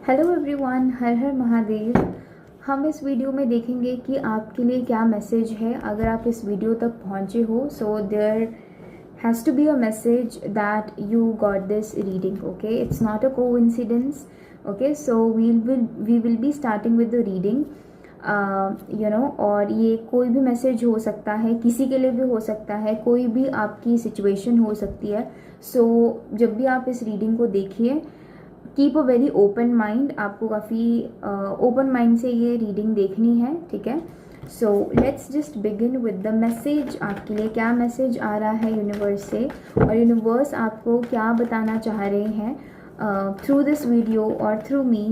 Hello everyone, हर हर महादेव। हम इस video में देखेंगे कि आपके लिए क्या मैसेज है। अगर आप इस वीडियो तक पहुंचे हो, so there has to be a message that you got this reading. Okay, it's not a coincidence. Okay, so we will be starting with the reading. और ये कोई भी मैसेज हो सकता है, किसी के लिए भी हो सकता है, कोई भी आपकी सिचुएशन हो सकती है। सो जब भी आप इस रीडिंग को देखिए, keep a very open mind. आपको काफ़ी ओपन माइंड से ये रीडिंग देखनी है, ठीक है। So let's just begin with the message. आपके लिए क्या मैसेज आ रहा है यूनिवर्स से, और यूनिवर्स आपको क्या बताना चाह रहे हैं थ्रू दिस वीडियो और through me,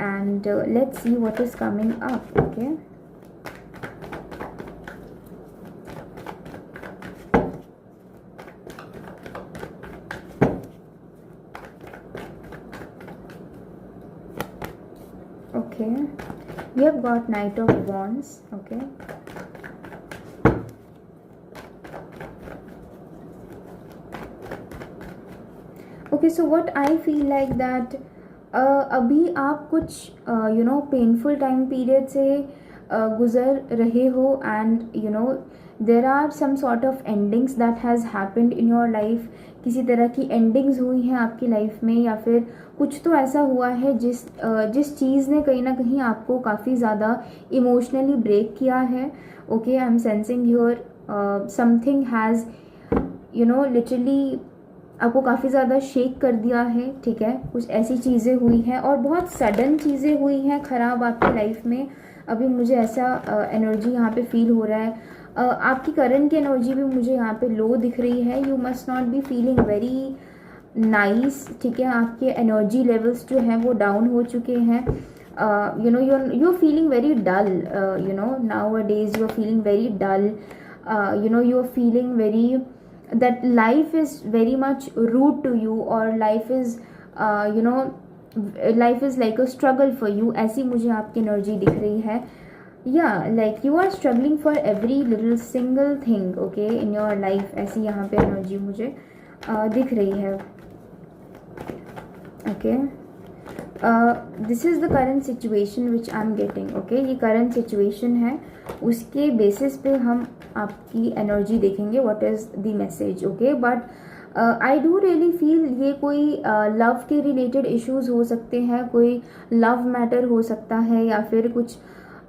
and let's see what is coming up. Okay, okay, we have got Knight of Wands. Okay, okay, so what I feel like that अभी आप कुछ पेनफुल टाइम पीरियड से गुजर रहे हो, and there are some sort of endings that has happened in your life. किसी तरह की एंडिंग्स हुई हैं आपकी लाइफ में, या फिर कुछ तो ऐसा हुआ है जिस चीज़ ने कहीं ना कहीं आपको काफ़ी ज़्यादा इमोशनली ब्रेक किया है। Okay, I am sensing here something has literally आपको काफ़ी ज़्यादा शेक कर दिया है, ठीक है। कुछ ऐसी चीज़ें हुई हैं और बहुत सडन चीज़ें हुई हैं ख़राब आपकी लाइफ में। अभी मुझे ऐसा एनर्जी यहाँ पे फील हो रहा है। आपकी करंट की एनर्जी भी मुझे यहाँ पे लो दिख रही है। You must not be feeling very nice, ठीक है। आपके एनर्जी लेवल्स जो हैं वो डाउन हो चुके हैं। you're feeling very dull. Nowadays you're feeling very dull. You're feeling very that life is very much rude to you, or life is life is like a struggle for you. ऐसी मुझे आपकी energy दिख रही है। like you are struggling for every little single thing, okay, in your life। ऐसी यहाँ पे energy मुझे दिख रही है। okay, this is the current situation which I am getting. Okay, ये करंट सिचुएशन है, उसके बेसिस पे हम आपकी एनर्जी देखेंगे what is the message. Okay, but I do really feel ये कोई लव के रिलेटेड इश्यूज हो सकते हैं, कोई लव मैटर हो सकता है, या फिर कुछ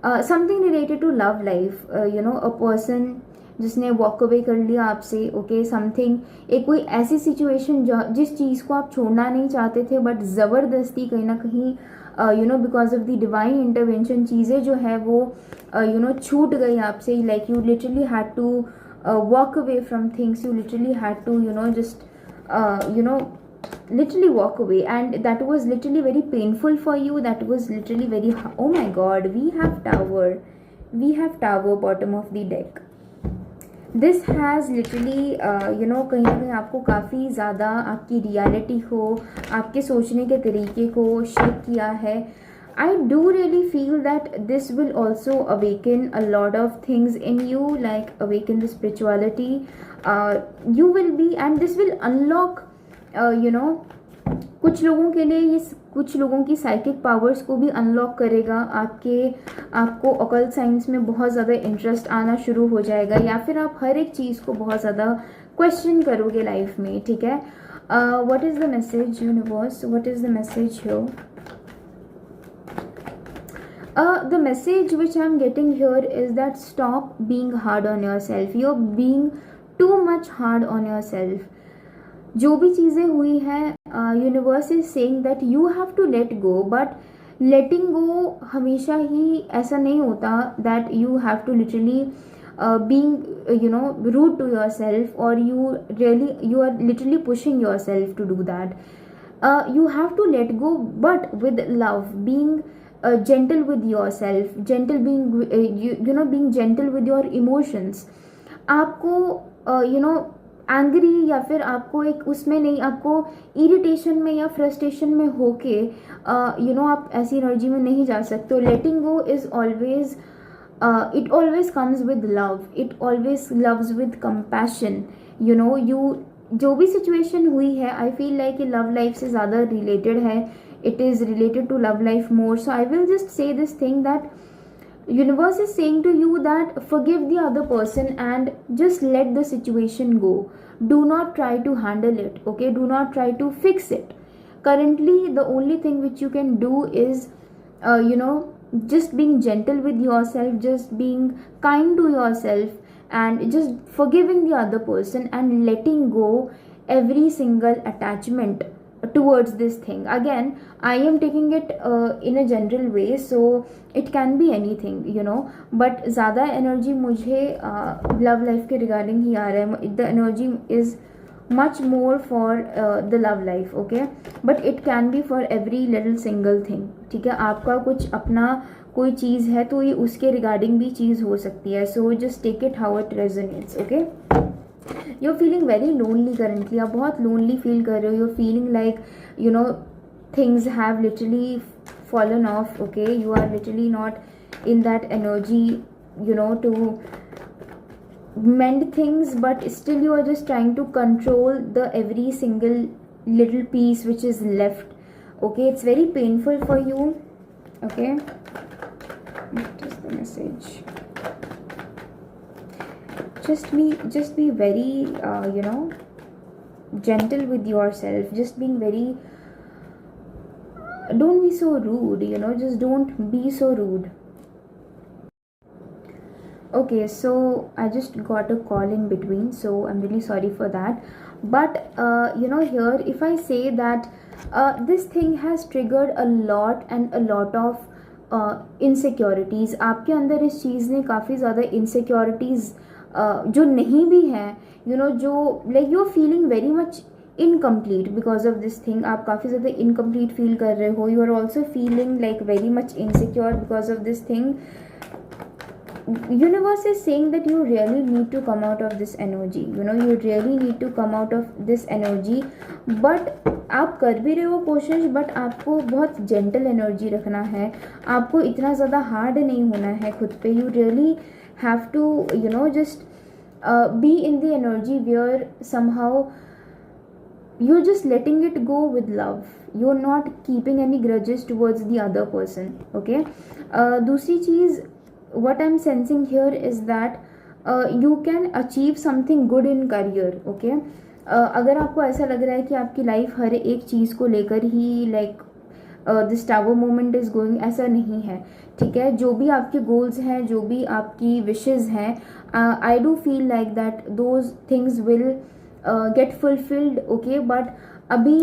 something related to love life. A person जिसने वॉक अवे कर लिया आपसे। ओके, समथिंग एक कोई ऐसी सिचुएशन जिस चीज़ को आप छोड़ना नहीं चाहते थे, बट ज़बरदस्ती कहीं ना कहीं because of the divine intervention चीज़ें जो है वो छूट गई आपसे। Like you literally had to walk away from things, you literally had to just literally walk away, and that was literally very painful for you. That was literally very oh my god, we have tower bottom of the deck. This has literally कहीं ना कहीं आपको काफ़ी ज़्यादा आपकी reality को, आपके सोचने के तरीके को शेक किया है। I do really feel that this will also awaken a lot of things in you, like awaken the spirituality you will B, and this will unlock कुछ लोगों के लिए ये कुछ लोगों की साइकिक पावर्स को भी अनलॉक करेगा। आपको ऑकल्ट साइंस में बहुत ज़्यादा इंटरेस्ट आना शुरू हो जाएगा, या फिर आप हर एक चीज़ को बहुत ज़्यादा क्वेश्चन करोगे लाइफ में, ठीक है। What is the message universe, what is the message here? The message which I am getting here is that stop being hard on yourself. You're being too much hard on yourself. जो भी चीज़ें हुई हैं, universe is saying that you have to let go, but letting go हमेशा ही ऐसा नहीं होता that you have to literally being rude to yourself, और you are literally pushing yourself to do that. You have to let go, but with love, being gentle with yourself, being gentle with your emotions. आपको angry या फिर आपको एक उसमें नहीं, आपको irritation में या फ्रस्ट्रेशन में होके आप ऐसी एनर्जी में नहीं जा सकते। Letting go is always, it always comes with love, it always loves with compassion. You जो भी सिचुएशन हुई है, आई फील लाइक ये लव लाइफ से ज़्यादा रिलेटेड है। it is related to love life more. So I will just say this thing that universe is saying to you that forgive the other person and just let the situation go. Do not try to handle it, okay? Do not try to fix it. Currently the only thing which you can do is just being gentle with yourself, just being kind to yourself, and just forgiving the other person and letting go every single attachment towards this thing. Again, I am taking it in a general way, so it can be anything, but ज़्यादा energy मुझे love life के regarding ही आ रहा है. The energy is much more for the love life, okay? But it can be for every little single thing, ठीक है? आपका कुछ अपना कोई चीज़ है तो ये उसके रिगार्डिंग भी चीज़ हो सकती है. So just take it how it resonates, okay? You're feeling very lonely currently. आप बहुत lonely feel कर रहे हो. You're feeling like things have literally fallen off, okay? You are literally not in that energy to mend things, but still you are just trying to control the every single little piece which is left, okay? It's very painful for you, okay? What is the message? Just be very gentle with yourself. Just being very, don't be so rude, just don't be so rude. Okay, so I just got a call in between, so I'm really sorry for that. But here if I say that this thing has triggered a lot and a lot of insecurities. आपके अंदर इस चीज़ ने काफ़ी ज़्यादा insecurities जो नहीं भी हैं, जो like you're feeling very much incomplete because of this thing. आप काफ़ी ज़्यादा incomplete feel कर रहे हो. You are also feeling like very much insecure because of this thing. Universe is saying that you really need to come out of this energy, you really need to come out of this energy. But आप कर भी रहे हो कोशिश, but आपको बहुत gentle energy रखना है. आपको इतना ज़्यादा हार्ड नहीं होना है खुद पे. You really have to just be in the energy where somehow you're just letting it go with love. You're not keeping any grudges towards the other person, okay? दूसरी चीज़ what I'm sensing here is that you can achieve something good in career, okay? अगर आपको ऐसा लग रहा है कि आपकी life हर एक चीज़ को लेकर ही like this tower moment is going, ऐसा नहीं है, ठीक है? जो भी आपके गोल्स हैं, जो भी आपकी विशेज़ हैं, I do feel like that those things will get fulfilled, okay? But अभी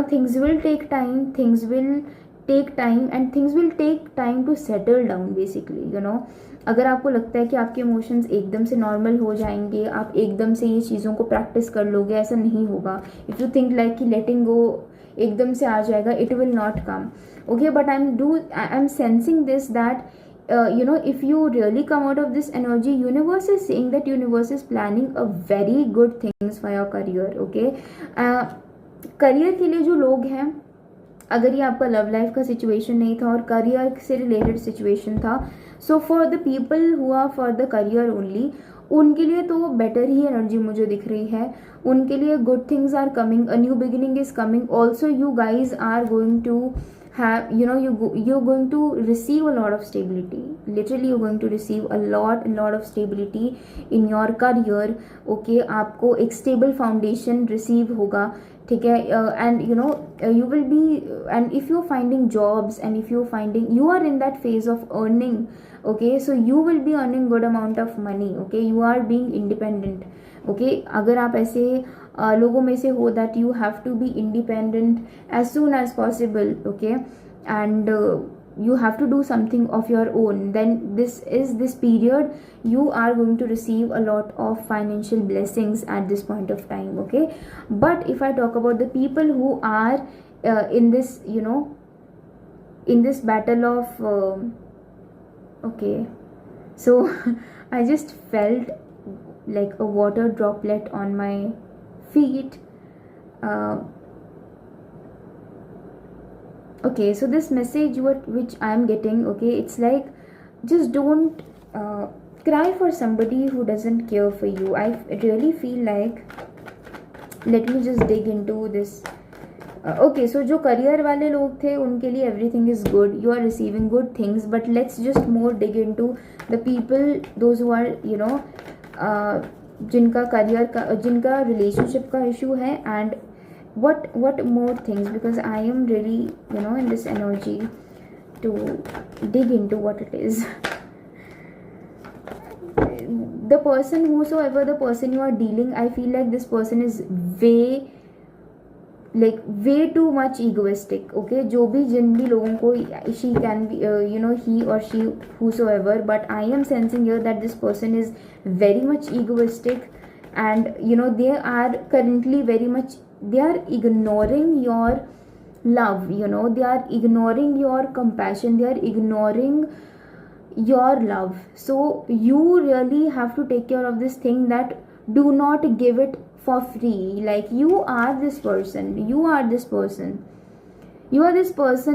things will take time, things will take time and things will take time to settle down basically. अगर आपको लगता है कि आपके इमोशंस एकदम से नॉर्मल हो जाएंगे, आप एकदम से ये चीज़ों को प्रैक्टिस कर लोगे, ऐसा नहीं होगा. इफ़ यू थिंक लाइक कि लेटिंग गो एकदम से आ जाएगा, it will not come, okay? But I am sensing this that if you really come out of this energy, universe is saying that universe is planning a very good things for your career, okay? Career के लिए जो लोग हैं, अगर ये आपका love life का situation नहीं था और करियर से रिलेटेड सिचुएशन था, so for the people who are for the career only, उनके लिए तो बेटर ही एनर्जी मुझे दिख रही है. उनके लिए good things are coming, a new beginning is coming. Also you guys are going to have you're going to receive a lot of stability. Literally you're going to receive a lot of stability in your career, okay? आपको एक stable foundation receive होगा, ठीक है? And you will be, and if you're finding jobs and if you're finding, you are in that phase of earning, okay? So you will be earning good amount of money, okay? You are being independent, okay? अगर आप ऐसे लोगों में से हो that you have to be independent as soon as possible, okay? And you have to do something of your own, then this period you are going to receive a lot of financial blessings at this point of time, okay? But if I talk about the people who are in this in this battle of okay, so I just felt like a water droplet on my feet. Okay, so this message which I am getting, okay, it's like just don't cry for somebody who doesn't care for you. I really feel like, let me just dig into this okay, so जो career वाले लोग थे उनके लिए everything is good, you are receiving good things, but let's just more dig in to the people those who are जिनका career का, जिनका relationship का इशू है, and what more things, because I am really in this energy to dig into what it is. The person, whosoever the person you are dealing, I feel like this person is way too much egoistic. Okay, जो भी जिन भी लोगों को, she can be he or she, whosoever, but I am sensing here that this person is very much egoistic, and they are currently very much, they are ignoring your love, they are ignoring your compassion, they are ignoring your love. So you really have to take care of this thing, that do not give it for free. Like, you are this person, you are this person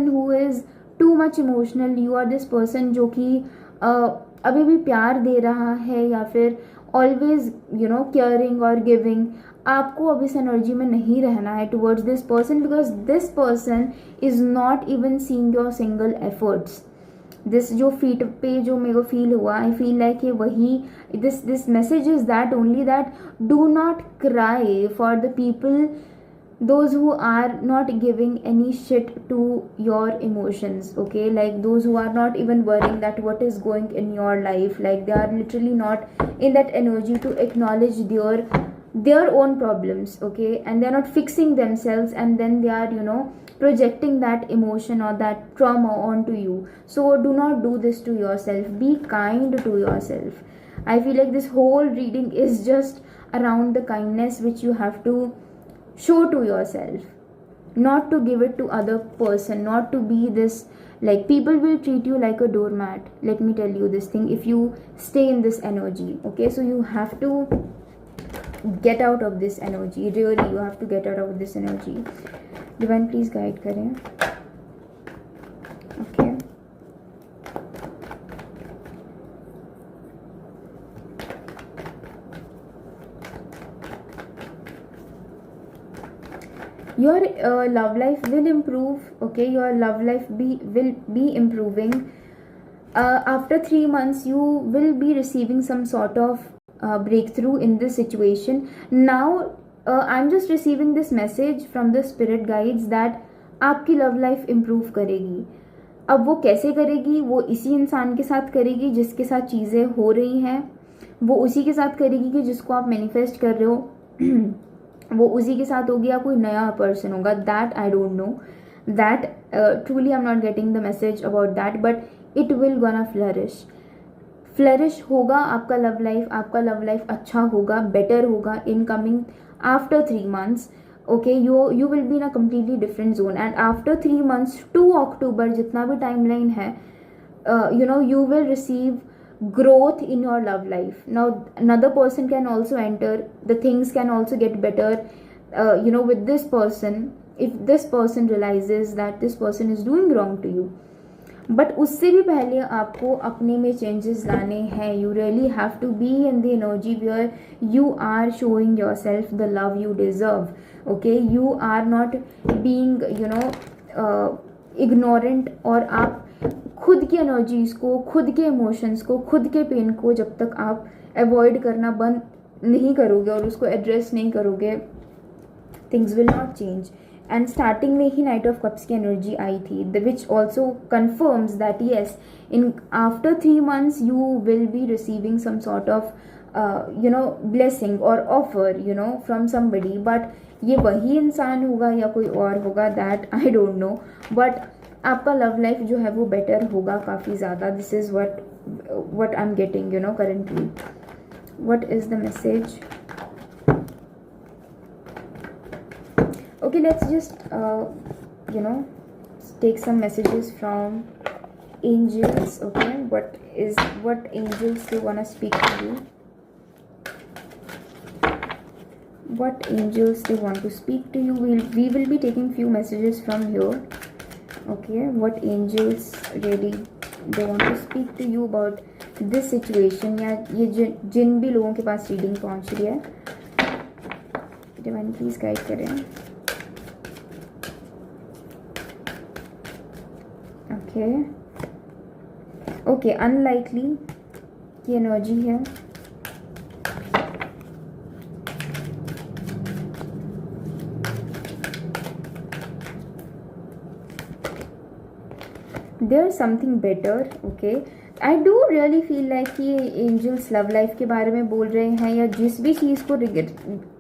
who is too much emotional, you are this person जो कि अभी भी प्यार दे रहा है, या फिर always caring और गिविंग. आपको अब इस एनर्जी में नहीं रहना है towards this person, because this person is not even seeing your single efforts. This जो फीट पे जो मेरे को फील हुआ, आई फील लाइक ये वही, this message is that only, that do not cry for the people those who are not giving any shit to your emotions. Okay, like those who are not even worrying that what is going in your life, like they are literally not in that energy to acknowledge their own problems. Okay, and they are not fixing themselves, and then they are projecting that emotion or that trauma onto you. So do not do this to yourself, be kind to yourself. I feel like this whole reading is just around the kindness which you have to show to yourself, not to give it to other person, not to be this, like, people will treat you like a doormat. Let me tell you this thing, if you stay in this energy. Okay, so you have to get out of this energy, really you have to get out of this energy. Divine, please guide kare. Okay, your love life will improve. Okay, your love life will be improving. After 3 months you will be receiving some sort of breakthrough in this situation. Now I'm just receiving this message from the spirit guides that आपकी love life improve करेगी. अब वो कैसे करेगी? वो इसी इंसान के साथ करेगी जिसके साथ चीज़ें हो रही हैं, वो उसी के साथ करेगी कि जिसको आप मैनिफेस्ट कर रहे हो वो उसी के साथ होगी, या कोई नया पर्सन होगा, that I don't no. That truly I am not getting the message about that, but it will gonna flourish होगा आपका लव लाइफ अच्छा होगा, बेटर होगा in coming after 3 months. Okay, you will be in a completely different zone, and after 3 months 2 October जितना भी timeline है, you will receive growth in your love life. Now another person can also enter, the things can also get better with this person, if this person realizes that this person is doing wrong to you. But उससे भी पहले आपको अपने में changes लाने हैं. You really have to be in the energy where you are showing yourself the love you deserve. Okay, you are not being ignorant, और आप खुद की एनर्जीज को, खुद के इमोशंस को, खुद के पेन को जब तक आप अवॉइड करना बंद नहीं करोगे और उसको एड्रेस नहीं करोगे, things will not change. And starting में ही नाइट ऑफ कप्स की एनर्जी आई थी, which also confirms that yes, in after 3 months you will be receiving some sort of blessing और ऑफर फ्रॉम समबडी. बट ये वही इंसान होगा या कोई और होगा, that I don't know. But आपका लव लाइफ जो है वो बेटर होगा काफ़ी ज़्यादा. This is what I'm getting currently. What is the message? Okay, let's just take some messages from angels. Okay, what angels they want to speak to you? What angels they want to speak to you? We will be taking few messages from here. Okay, what angels really they want to speak to you about this situation, या ये जिन भी लोगों के पास reading पहुंच रही है, divine please guide करें. Okay, unlikely की एनर्जी है. There's something better. Okay, I do really feel like कि एंजल्स लव लाइफ के बारे में बोल रहे हैं, या जिस भी चीज़ को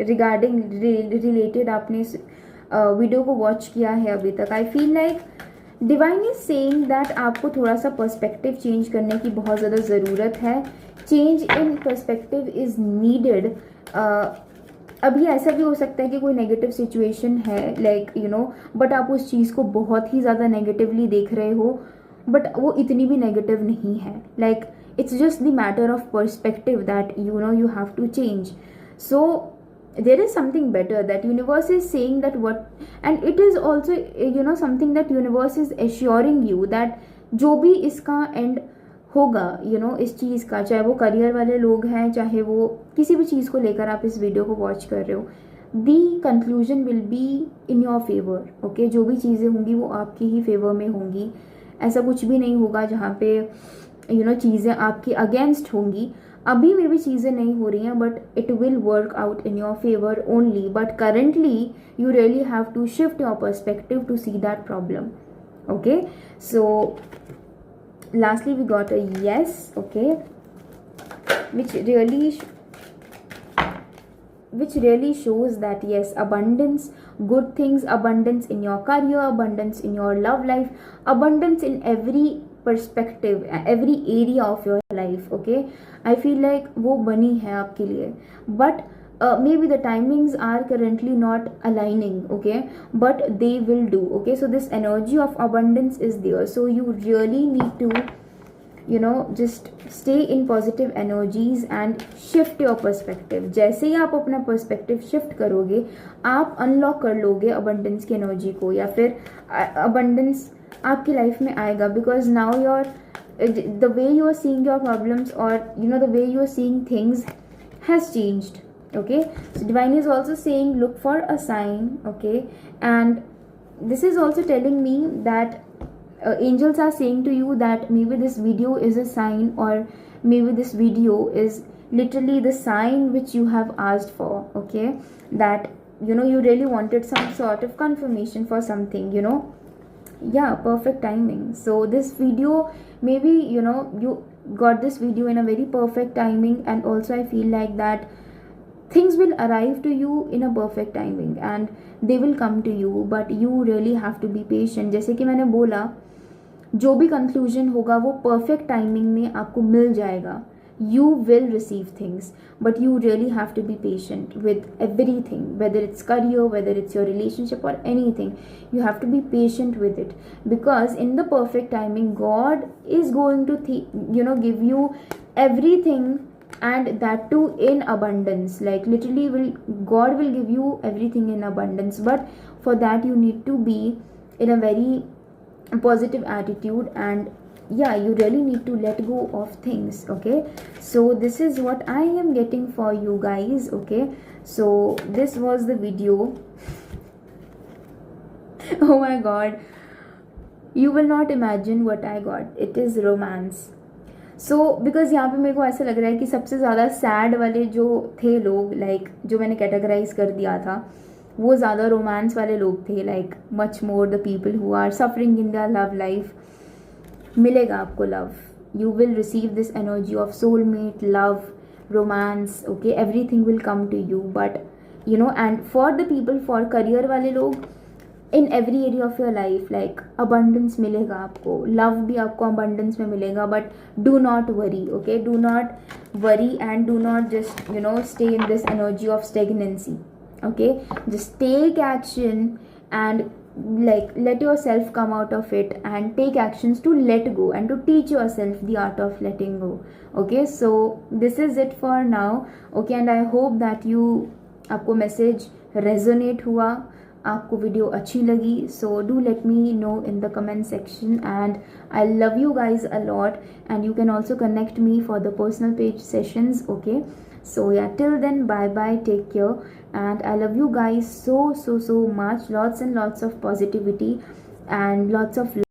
रिगार्डिंग रिलेटेड आपने इस वीडियो को वॉच किया है अभी तक. आई feel like divine is saying that आपको थोड़ा सा पर्सपेक्टिव चेंज करने की बहुत ज़्यादा ज़रूरत है. Change in perspective is needed. अभी ऐसा भी हो सकता है कि कोई नेगेटिव सिचुएशन है, लाइक यू नो, बट आप उस चीज़ को बहुत ही ज़्यादा नेगेटिवली देख रहे हो, बट वो इतनी भी नेगेटिव नहीं है. Like it's just the matter of perspective that you know you have to change. So there is something better that universe is saying that what, and it is also you know something that universe is assuring you that जो भी इसका and होगा, you know, इस चीज़ का, चाहे वो career वाले लोग हैं, चाहे वो किसी भी चीज़ को लेकर आप इस वीडियो को वॉच कर रहे हो, दी conclusion will be in your favour. Okay, जो भी चीज़ें होंगी वो आपकी ही फेवर में होंगी. ऐसा कुछ भी नहीं होगा जहाँ पे यू नो चीज़ें आपके अगेंस्ट होंगी. अभी में भी चीज़ें नहीं हो रही हैं, but it will work out in your favour only. But currently you really have to shift your perspective to see that problem. Okay, so lastly we got a yes. Okay, which really shows that yes, abundance, good things, abundance in your career, abundance in your love life, abundance in every perspective, every area of your life. Okay, I feel like वो बनी है आपके लिए, but maybe the timings are currently not aligning. Okay, but they will do. Okay, so this energy of abundance is there, so you really need to you know just stay in positive energies and shift your perspective. जैसे ही आप अपना perspective shift करोगे, आप unlock कर लोगे abundance की energy को, या फिर अबंडेंस आपकी लाइफ में आएगा. Because now your the way you are seeing your problems, और you know the way you are seeing things has changed. Okay, so divine is also saying look for a sign. Okay, and this is also telling me that angels are saying to you that maybe this video is a sign, or maybe this video is literally the sign which you have asked for. Okay, that you know you really wanted some sort of confirmation for something, you know. Yeah, perfect timing. So this video, maybe you know you got this video in a very perfect timing, and also I feel like that things will arrive to you in a perfect timing and they will come to you, but you really have to be patient. जैसे कि मैंने बोला, जो भी conclusion होगा वो perfect timing में आपको मिल जाएगा. You will receive things, but you really have to be patient with everything, whether it's career, whether it's your relationship or anything. You have to be patient with it, because in the perfect timing God is going to give you everything, and that too in abundance. Like literally God will give you everything in abundance, but for that you need to be in a very positive attitude, and yeah, you really need to let go of things. Okay, so this is what I am getting for you guys. Okay, so this was the video. Oh my god, you will not imagine what I got. It is romance. So because यहाँ पे मेरे को ऐसा लग रहा है कि सबसे ज़्यादा सैड वाले जो थे लोग, लाइक जो मैंने कैटेगराइज कर दिया था, वो ज़्यादा रोमांस वाले लोग थे. Like much more the people who are suffering in their love life. मिलेगा आपको love. You will receive this energy of soulmate, love, romance. Okay, everything will come to you. But you know, and for the people, for career वाले लोग, in every area of your life, like abundance मिलेगा आपको. Love भी आपको abundance में मिलेगा, but do not worry. Okay, do not worry and do not just stay in this energy of stagnancy. Okay, just take action and like let yourself come out of it and take actions to let go and to teach yourself the art of letting go. Okay, so this is it for now. Okay, and I hope that you आपको message resonate हुआ, आपको video अच्छी लगी. So do let me know in the comment section, and I love you guys a lot, and you can also connect me for the personal page sessions. Okay, so yeah, till then, bye bye, take care, and I love you guys so much. Lots and lots of positivity and lots of